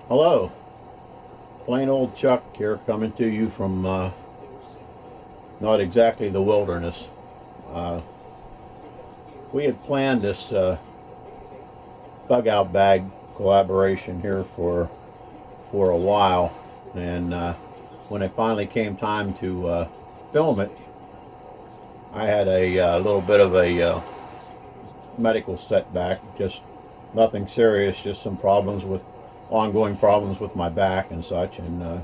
Hello, plain old Chuck here, coming to you from not exactly the wilderness. Uh, we had planned this bug out bag collaboration here for a while, and when it finally came time to film it, I had a little bit of a medical setback. Just nothing serious, just some problems with ongoing problems with my back and such, and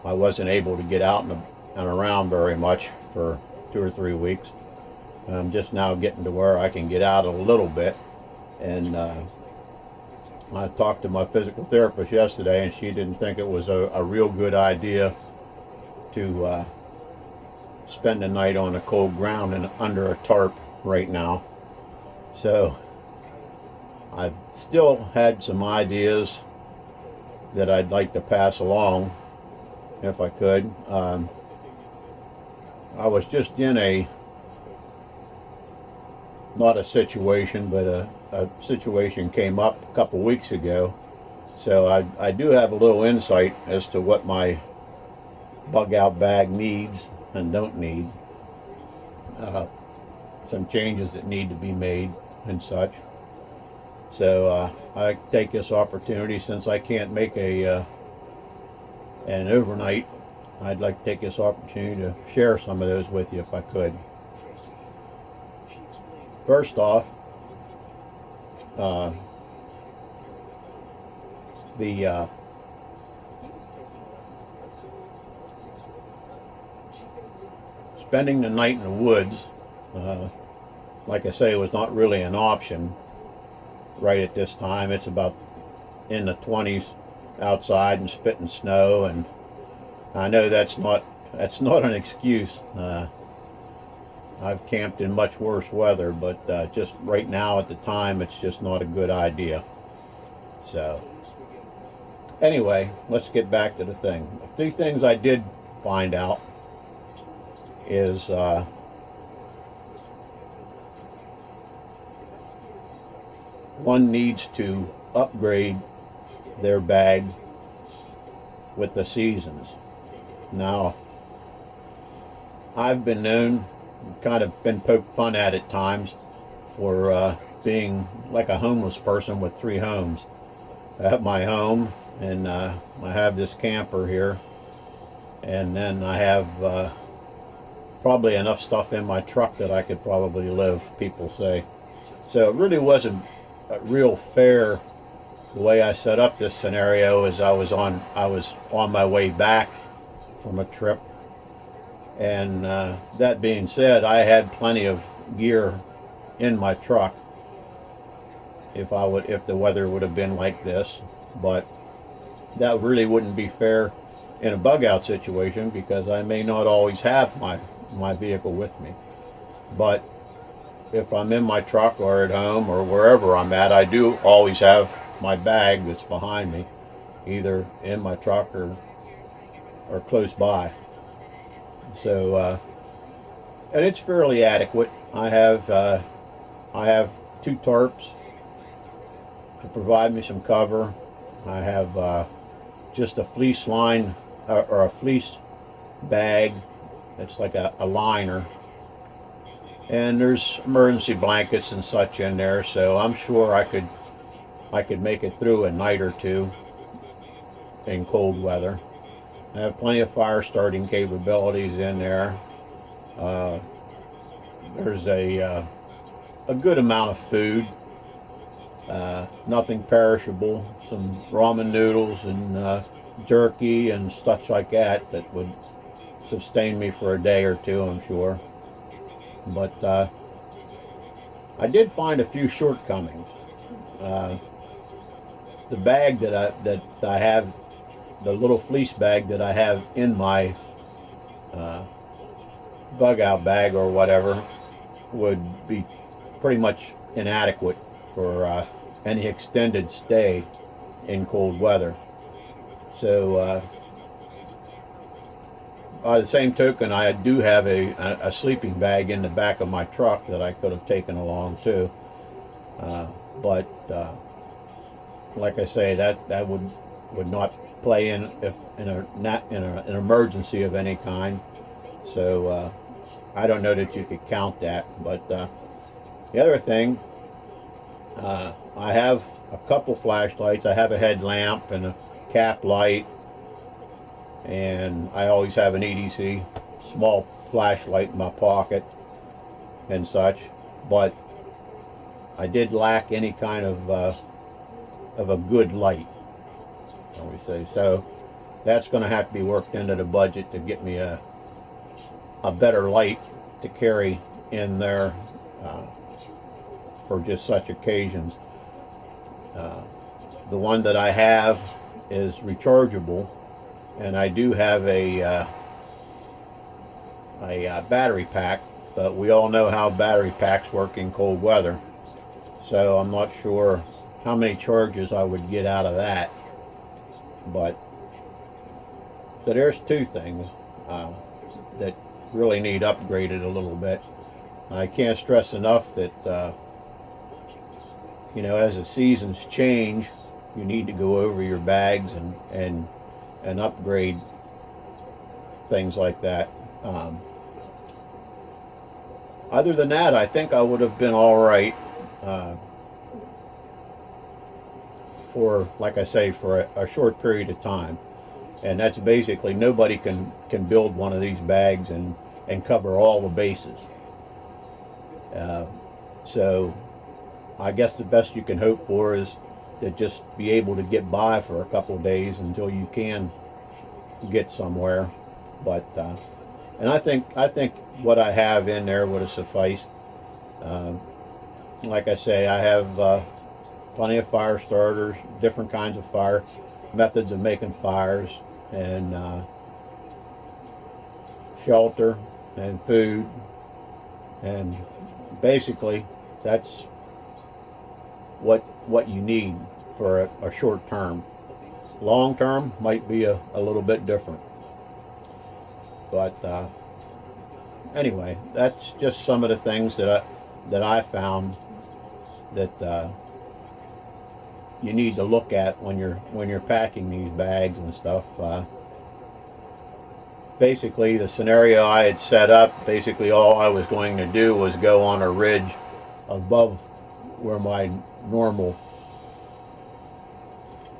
I wasn't able to get out and around very much for 2 or 3 weeks. I'm just now getting to where I can get out a little bit, and I talked to my physical therapist yesterday, and she didn't think it was a real good idea to spend the night on the cold ground and under a tarp right now. So I still had some ideas that I'd like to pass along if I could. I was just in not a situation, but a situation came up a couple weeks ago. So I do have a little insight as to what my bug out bag needs and don't need. Some changes that need to be made and such. So I take this opportunity, since I can't make an overnight, I'd like to take this opportunity to share some of those with you if I could. First off, the spending the night in the woods, like I say, was not really an option right at this time. It's about in the 20s outside and spitting snow, and I know that's not an excuse. I've camped in much worse weather, but just right now at the time, it's just not a good idea. So anyway, let's get back to the thing. A few things I did find out is one needs to upgrade their bag with the seasons. Now, I've been known, kind of been poked fun at times for being like a homeless person with 3 homes. I have my home, and I have this camper here, and then I have probably enough stuff in my truck that I could probably live, people say. So it really wasn't real fair the way I set up this scenario. Is I was on my way back from a trip, and that being said, I had plenty of gear in my truck if the weather would have been like this. But that really wouldn't be fair in a bug out situation, because I may not always have my vehicle with me. But if I'm in my truck or at home or wherever I'm at, I do always have my bag that's behind me, either in my truck or close by. So and it's fairly adequate. I have 2 tarps to provide me some cover. I have just a fleece line or a fleece bag that's like a liner, and there's emergency blankets and such in there, so I'm sure I could make it through a night or two in cold weather. I have plenty of fire starting capabilities in there. There's a good amount of food, nothing perishable, some ramen noodles and jerky and stuff like that would sustain me for a day or two, I'm sure. But I did find a few shortcomings. The bag that I have, the little fleece bag that I have in my bug out bag or whatever, would be pretty much inadequate for any extended stay in cold weather. So by the same token, I do have a sleeping bag in the back of my truck that I could have taken along too. But like I say, that would not play in if in an emergency of any kind. So I don't know that you could count that. But the other thing, I have a couple flashlights. I have a headlamp and a cap light, and I always have an EDC small flashlight in my pocket and such. But I did lack any kind of a good light, shall we say. So that's going to have to be worked into the budget to get me a better light to carry in there for just such occasions. The one that I have is rechargeable, and I do have a battery pack, but we all know how battery packs work in cold weather. So I'm not sure how many charges I would get out of that. But so there's two things that really need upgraded a little bit. I can't stress enough that as the seasons change, you need to go over your bags and upgrade things like that. Other than that, I think I would have been all right for, like I say, for a short period of time. And that's basically, nobody can build one of these bags and cover all the bases. So I guess the best you can hope for is to just be able to get by for a couple of days until you can get somewhere. But and I think what I have in there would have sufficed. Like I say, I have plenty of fire starters, different kinds of fire methods of making fires, and shelter and food, and basically that's what you need for a short term. Long term might be a little bit different. But anyway, that's just some of the things that I found that you need to look at when you're packing these bags and stuff. Basically, the scenario I had set up, basically all I was going to do was go on a ridge above where my normal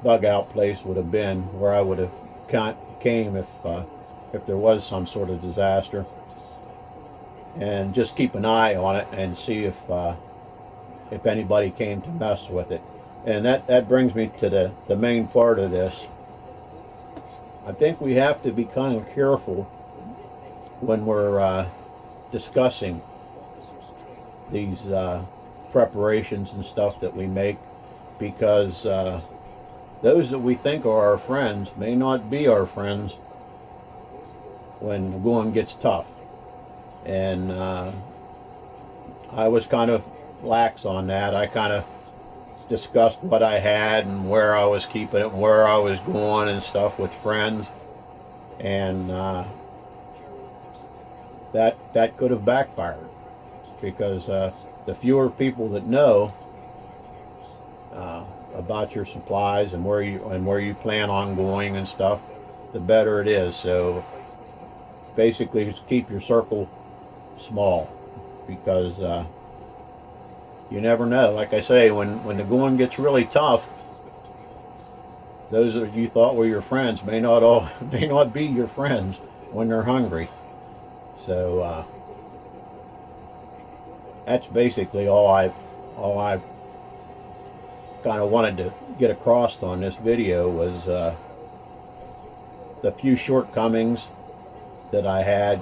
dugout place would have been, where I would have came if there was some sort of disaster, and just keep an eye on it and see if anybody came to mess with it. And that brings me to the main part of this. I think we have to be kind of careful when we're discussing these preparations and stuff that we make, because those that we think are our friends may not be our friends when the going gets tough. And I was kind of lax on that. I kind of discussed what I had and where I was keeping it and where I was going and stuff with friends, and that could have backfired, because the fewer people that know about your supplies and where you plan on going and stuff, the better it is. So basically, just keep your circle small, because you never know. Like I say, when the going gets really tough, those that you thought were your friends may not be your friends when they're hungry. So that's basically all I kind of wanted to get across on this video, was the few shortcomings that I had.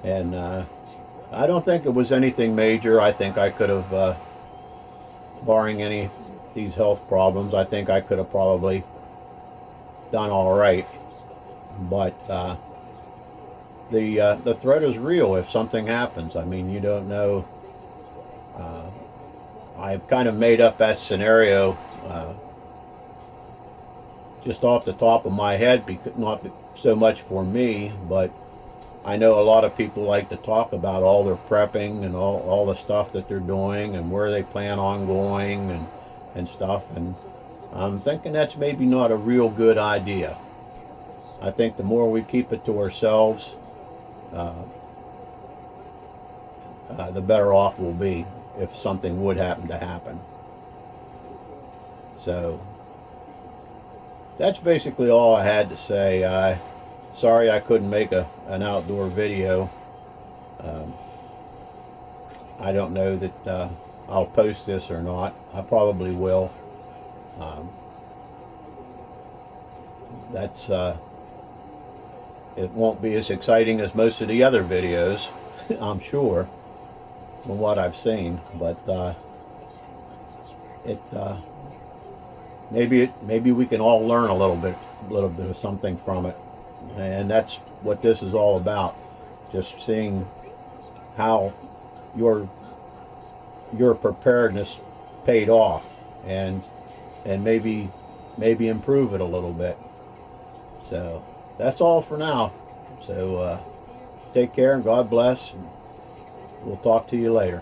And I don't think it was anything major. I think I could have, barring any of these health problems, I think I could have probably done all right. But the threat is real if something happens. I mean, you don't know. I've kind of made up that scenario just off the top of my head, because not so much for me, but I know a lot of people like to talk about all their prepping and all the stuff that they're doing and where they plan on going and stuff. And I'm thinking that's maybe not a real good idea. I think the more we keep it to ourselves, the better off we'll be if something would happen to happen. So that's basically all I had to say. Sorry I couldn't make an outdoor video. I don't know that I'll post this or not. I probably will. It won't be as exciting as most of the other videos, I'm sure, from what I've seen. But maybe we can all learn a little bit of something from it, and that's what this is all about. Just seeing how your preparedness paid off, and maybe improve it a little bit. So that's all for now. So take care and God bless. We'll talk to you later.